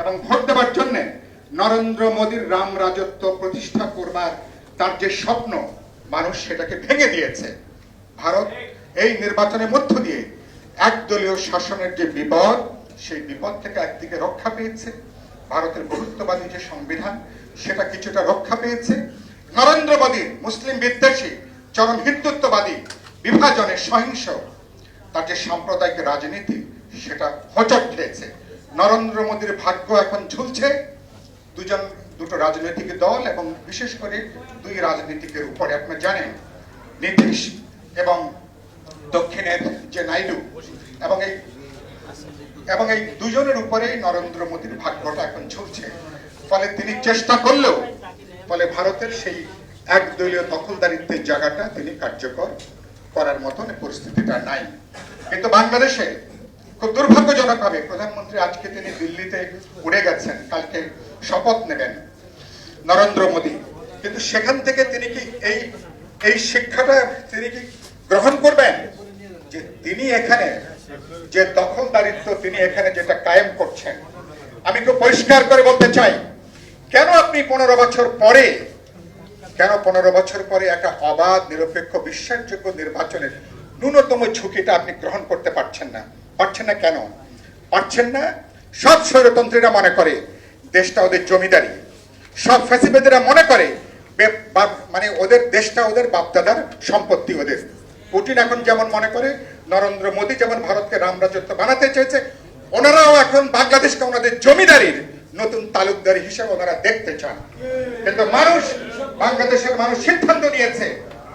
এবং ভোট দেওয়ার জন্য নরেন্দ্র মোদীর রাম রাজত্ব প্রতিষ্ঠা করবার তার যে স্বপ্ন, মানুষ সেটাকে ভেঙে দিয়েছে। ভারত এই নির্বাচনের মধ্য দিয়ে একদলীয় শাসনের যে বিপদ, সেই বিপদ থেকে একদিকে রক্ষা পেয়েছে। ভারতের বহুত্ববাদী যে সংবিধান, সেটা কিছুটা রক্ষা পেয়েছে। নরেন্দ্র মোদীর মুসলিম বিদ্বেষী, চরম হিন্দুত্ববাদী, বিভাজনের সহিংস তার যে সাম্প্রদায়িক রাজনীতি, সেটা হোঁচট খেয়েছে। নরেন্দ্র মোদীর ভাগ্য এখন ঝুলছে দুটো রাজনৈতিক দল এবং বিশেষ করে দুই রাজনীতিকের উপরে। আপনারা জানেন, নীতিশ এবং দক্ষিণের যে নাইডু, এবং এই দুজনের উপরেই নরেন্দ্র মোদীর ভাগ্যটা এখন ঝুলছে। ফলে তিনি চেষ্টা করলেও ফলে ভারতের সেই একদলীয় দখলদারিত্বের জায়গাটা তিনি কার্যকর করার মতন পরিস্থিতিটা নাই। কিন্তু বাংলাদেশে খুব দুর্ভাগ্যজনকভাবে প্রধানমন্ত্রী আজকে তিনি দিল্লিতে উড়ে গেছেন, কালকে শপথ নেবেন নরেন্দ্র মোদী। কিন্তু সেখান থেকে তিনি কি এই শিক্ষাটা তিনি কি গ্রহণ করবেন যে তিনি এখানে যে দখলদারিত্ব তিনি এখানে যেটা কায়েম করছেন? আমি খুব পরিষ্কার করে বলতে চাই, কেন আপনি 15 বছর পরে একটা অবাধ, নিরপেক্ষ, বিশ্বাসযোগ্য নির্বাচনের ন্যূনতম ঝুঁকিটা আপনি গ্রহণ করতে পারছেন না? কেন পারছেন না? সব স্বৈরতন্ত্রীরা মনে করে দেশটা ওদের জমিদারি, সব ফ্যাসিবাদীরা মনে করে মানে ওদের দেশটা ওদের বাপদাদার সম্পত্তি ওদের। পুতিন এখন যেমন মনে করে, নরেন্দ্র মোদী যেমন ভারতকে রাম রাজত্ব বানাতে চেয়েছে, ওনারাও এখন বাংলাদেশকে ওনাদের জমিদারির নতুন তালুকদারি হিসেবে ওনারা দেখতে চান। কিন্তু বাংলাদেশের মানুষ সিদ্ধান্ত নিয়েছে,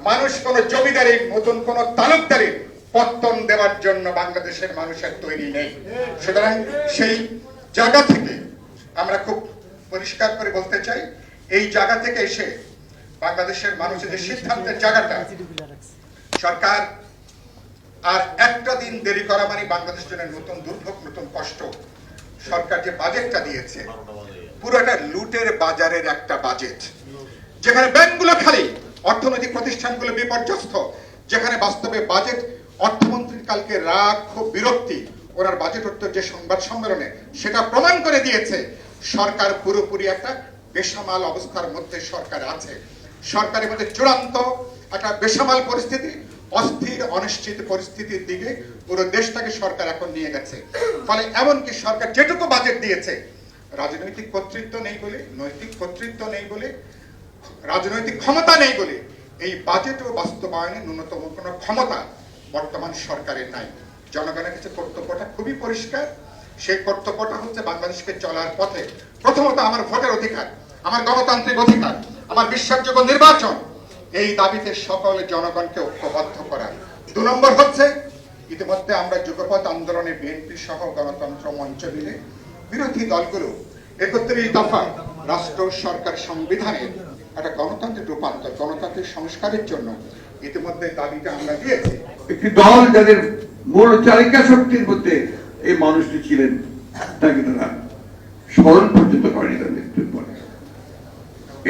মানুষ কোন জমিদারির, নতুন কোন তালুকদারির পত্তন দেওয়ার জন্য বাংলাদেশের মানুষের তৈরি নেই। সুতরাং সেই জায়গা থেকে আমরা খুব পরিষ্কার করে বলতে চাই, এই জায়গা থেকে এসে বাংলাদেশের মানুষের যে সিদ্ধান্তের জায়গাটা, সরকার আর একটা দিন দেরি করা মানে বাংলাদেশের জন্য নতুন দুর্ভোগ, নতুন কষ্ট। সরকার যে বাজেটটা দিয়েছে, পুরোটা লুটের বাজারের একটা বাজেট, যেখানে ব্যাংকগুলো খালি, অর্থনৈতিক প্রতিষ্ঠানগুলো বিপর্যস্ত, যেখানে বাস্তবে বাজেট অর্থমন্ত্রীর কালকে রাগ, খুব বিরক্তি ওনার বাজেট উত্তর যে সংবাদ সম্মেলনে সেটা প্রমাণ করে দিয়েছে সরকার পুরোপুরি একটা বেসামাল অবস্থার মধ্যে সরকার আছে। সরকারের মধ্যে চূড়ান্ত একটা বেসামাল পরিস্থিতি, অস্থির অনিশ্চিত পরিস্থিতির দিকে পুরো দেশটাকে সরকার এখন নিয়ে গেছে। ফলে এমনকি সরকার যেটুকু বাজেট দিয়েছে, রাজনৈতিক কর্তৃত্ব নেই বলে, নৈতিক কর্তৃত্ব নেই বলে, রাজনৈতিক ক্ষমতা নেই বলে এই বাজেট ও বাস্তবায়নে ন্যূনতম কোনো ক্ষমতা বর্তমান সরকারের নাই। জনগণের কাছে কর্তব্যটা খুবই পরিষ্কার। সেই কর্তব্যটা হচ্ছে বাংলাদেশকে চলার পথে প্রথমত আমার ভোটের অধিকার, আমার গণতান্ত্রিক অধিকার, আমার বিশ্বাসযোগ্য নির্বাচন, এই দাবিতে সকল জনগণকে ঐক্যবদ্ধ করা। 2 নম্বর হচ্ছে, ইতিমধ্যে আমরা যুগপৎ আন্দোলনে বিএনপি সহ গণতন্ত্র মঞ্চ মিলে বিরোধী দলগুলো 31 দফা রাষ্ট্র সরকার সংবিধানের একটা গণতান্ত্রিক রূপান্তর, গণতান্ত্রিক সংস্কারের জন্য ইতিমধ্যে দাবিটা আমরা দিয়েছি। একটি দল যাদের মূল চালিকা শক্তির মধ্যে এই মানুষটি ছিলেন, তাকে তারা স্মরণ পর্যন্ত করেনি তার মৃত্যুর পরে।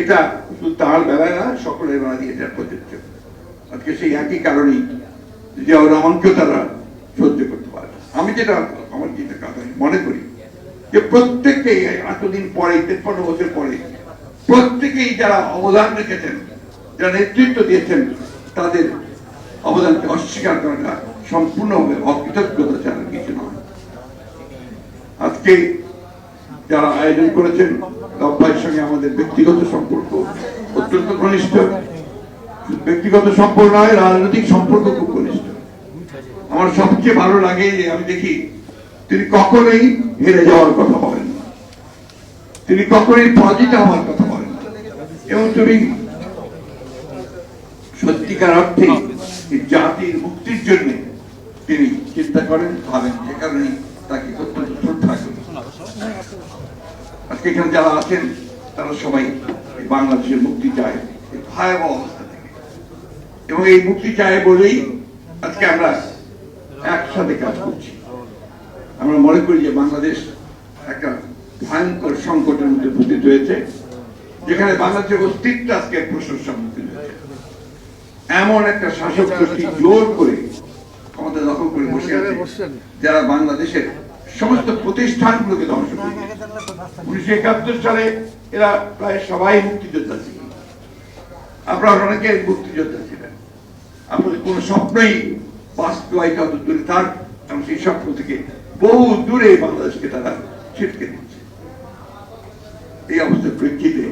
এটা শুধু তার বেলায় না, সকলের বেলা দিয়ে এটা প্রযোজ্য। আজকে সেই একই কারণেই জিয়াউর রহমানকেও তারা সহ্য করতে পারে। আমি আমার যেটা কথা মনে করি যে প্রত্যেককেই এতদিন পরে, 53 বছর পরে, প্রত্যেকেই যারা অবদান রেখেছেন, যারা নেতৃত্ব দিয়েছেন, তাদের অবদানকে অস্বীকার করাটা সম্পূর্ণভাবে অকৃতজ্ঞতা ছাড়া কিছু নয়। আজকে যারা আয়োজন করেছেন, রব্বাইয়ের সঙ্গে আমাদের ব্যক্তিগত সম্পর্ক অত্যন্ত ঘনিষ্ঠ। ব্যক্তিগত সম্পর্ক নয়, রাজনৈতিক সম্পর্ক খুব ঘনিষ্ঠ। আমার সবচেয়ে ভালো লাগে যে আমি দেখি তিনি কখনোই হেরে যাওয়ার কথা বলেন না, তিনি কখনোই পরাজিত হওয়ার কথা বলেন না, এবং তিনি সত্যিকার অর্থে জাতির মুক্তির জন্য তিনি চিন্তা করেন, ভাবেন। যে কারণে তাকে অত্যন্ত শ্রদ্ধা করি। আজকে এখানে যারা আছেন তারা সবাই বাংলাদেশের মুক্তি চায় এই ভয়াবহ অবস্থা থেকে, এবং এই মুক্তি চায় বলেই আজকে আমরা একসাথে কাজ করছি। আমরা মনে করি যে বাংলাদেশ একটা ভয়ঙ্কর সংকটের মধ্যে পতিত হয়েছে, যেখানে বাংলাদেশের অস্তিত্ব আজকে প্রশ্নের সম্মুখীন হয়েছে। এমন একটা শাসক গোষ্ঠী জোর করে ক্ষমতা দখল করে বসে আছে, যারা বাংলাদেশের সমস্ত প্রতিষ্ঠানগুলোকে ধ্বংস করে দিয়েছে। 1971 সালে এরা প্রায় সবাই মুক্তিযোদ্ধা ছিল। আপনারা অনেকে মুক্তিযোদ্ধা ছিলেন, আপনাদের কোনো স্বপ্নই বাস্তবায়িত হতো দূরে থাক, এবং সেই স্বপ্ন থেকে বহু দূরে বাংলাদেশকে তারা ছিটকে দিচ্ছে। এই অবস্থার প্রেক্ষিতে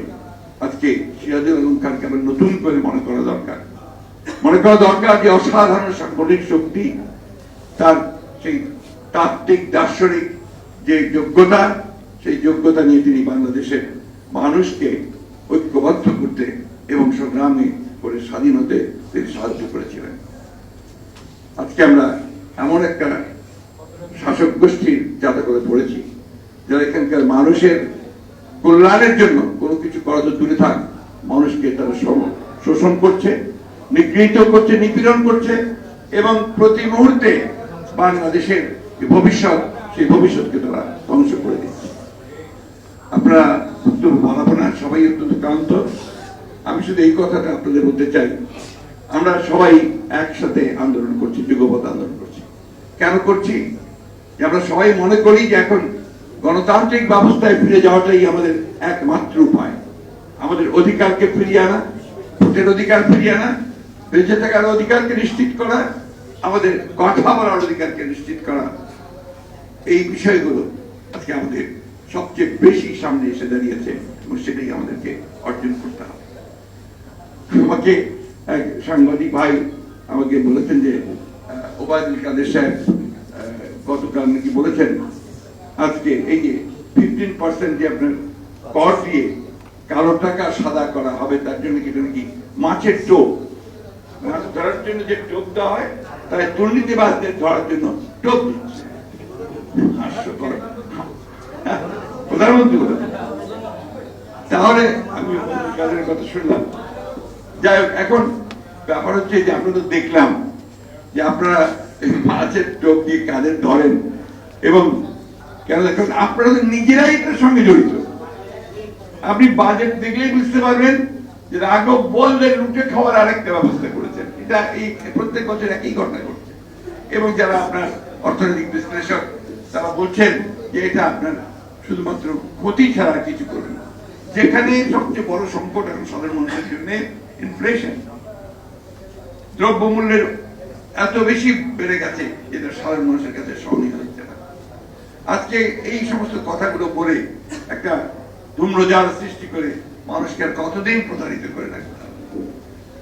আজকে সিরাজুল আলম খানকে আমরা নতুন করে মনে করা দরকার যে অসাধারণ সাংগঠনিক শক্তি, তার সেই তাত্ত্বিক দার্শনিক যে যোগ্যতা, সেই যোগ্যতা নিয়ে তিনি বাংলাদেশের মানুষকে ঐক্যবদ্ধ করতে এবং সংগ্রামে করে স্বাধীন হতে তিনি সাহায্য করেছিলেন। আজকে আমরা এমন একটা শাসক গোষ্ঠীর যাতে করে পড়েছি যারা এখানকার মানুষের কল্যাণের জন্য কোনো কিছু করা তো দূরে থাক, মানুষকে তারা শোষণ করছে, নিগৃহীত করছে, নিপীড়ন করছে এবং প্রতি মুহূর্তে বাংলাদেশের ভবিষ্যৎ, সেই ভবিষ্যৎকে তারা ধ্বংস করে দিচ্ছে। আপনারা উত্তর বাড়াবো না, সবাই অত্যন্ত ক্লান্ত। আমি শুধু এই কথাটা আপনাদের বলতে চাই, আমরা সবাই একসাথে আন্দোলন করছি, যুগপৎ আন্দোলন করছি। কেন করছি? যে আমরা সবাই মনে করি যে এখন গণতান্ত্রিক ব্যবস্থায় ফিরে যাওয়াটাই আমাদের একমাত্র উপায়। আমাদের অধিকারকে ফিরিয়ে আনা, ভোটের অধিকার ফিরিয়ে আনা, বেঁচে থাকার অধিকারকে নিশ্চিত করা, আমাদের কথা বলার অধিকারকে নিশ্চিত করা, এই বিষয়গুলো আজকে আমাদের সবচেয়ে বেশি সামনে এসে দাঁড়িয়েছে এবং সেটাই আমাদেরকে অর্জন করতে হবে। আমাকে এক সাংবাদিক ভাই আমাকে বলেছেন যে ওবায়দুল কাদের সাহেব গতকাল নাকি বলেছেন আজকে এই যে 15% যে আপনার কর দিয়ে কালো টাকা সাদা করা হবে, তার জন্য কি নাকি মাছের টোপ, মাছ ধরার জন্য যে টোপ দেওয়া হয় তাই দুর্নীতিবাজদের ধরার জন্য টোপ দিচ্ছে। হাস্যকর প্রধানমন্ত্রী বলেছেন। তাহলে আমি কাদের কথা শুনলাম। যাই হোক, এখন ব্যাপার হচ্ছে যে আমরা তো দেখলাম যে আপনারা মাছের টোপ দিয়ে কাদের ধরেন এবং কেন দেখুন আপনারা তো নিজেরাই এটার সঙ্গে জড়িত। আপনি বাজেট দেখলেই বুঝতে পারবেন যে রাঘব বোলদের লুটে খাওয়ার আরেকটা ব্যবস্থা করেছেন। এটা এই প্রত্যেক বছর একই ঘটনা ঘটছে এবং যারা আপনার অর্থনৈতিক বিশ্লেষক তারা বলছেন যে এটা আপনার শুধুমাত্র ক্ষতি ছাড়া কিছু করবে না। যেখানে সবচেয়ে বড় সংকট এখন সাধারণ মানুষের জন্য ইনফ্লেশন, দ্রব্যমূল্যের এত বেশি বেড়ে গেছে যেটা সাধারণ মানুষের কাছে সহনীয় হচ্ছে না। আজকে এই সমস্ত কথাগুলো বলে একটা ধূম্রজাল সৃষ্টি করে মানুষকে আর কতদিন প্রতারিত করে রাখতে হবে।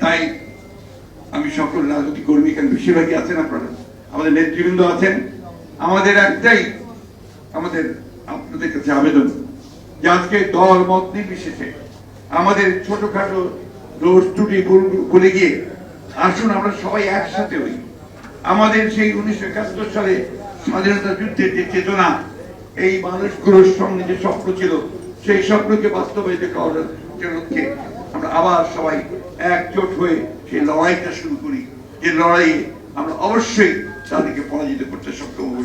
তাই আমি সকল রাজনৈতিক কর্মী, এখানে বেশিরভাগই আছেন আপনারা, আমাদের নেতৃবৃন্দ আছেন, আমাদের একটাই আমাদের আপনাদের কাছে আবেদন যে আজকে দল মত নির্বিশেষে আমাদের ছোটখাটো দোষ ত্রুটি ভুলে গিয়ে আসুন আমরা সবাই একসাথে হই। আমাদের সেই 1971 সালে স্বাধীনতা যুদ্ধের যে চেতনা, এই মানুষগুলোর সঙ্গে যে স্বপ্ন ছিল, সেই স্বপ্নকে বাস্তবায়িত করার লক্ষ্যে আমরা আবার সবাই একজোট হয়ে সেই লড়াইটা শুরু করি, যে লড়াইয়ে আমরা অবশ্যই তাদেরকে পরাজিত করতে সক্ষম হবো।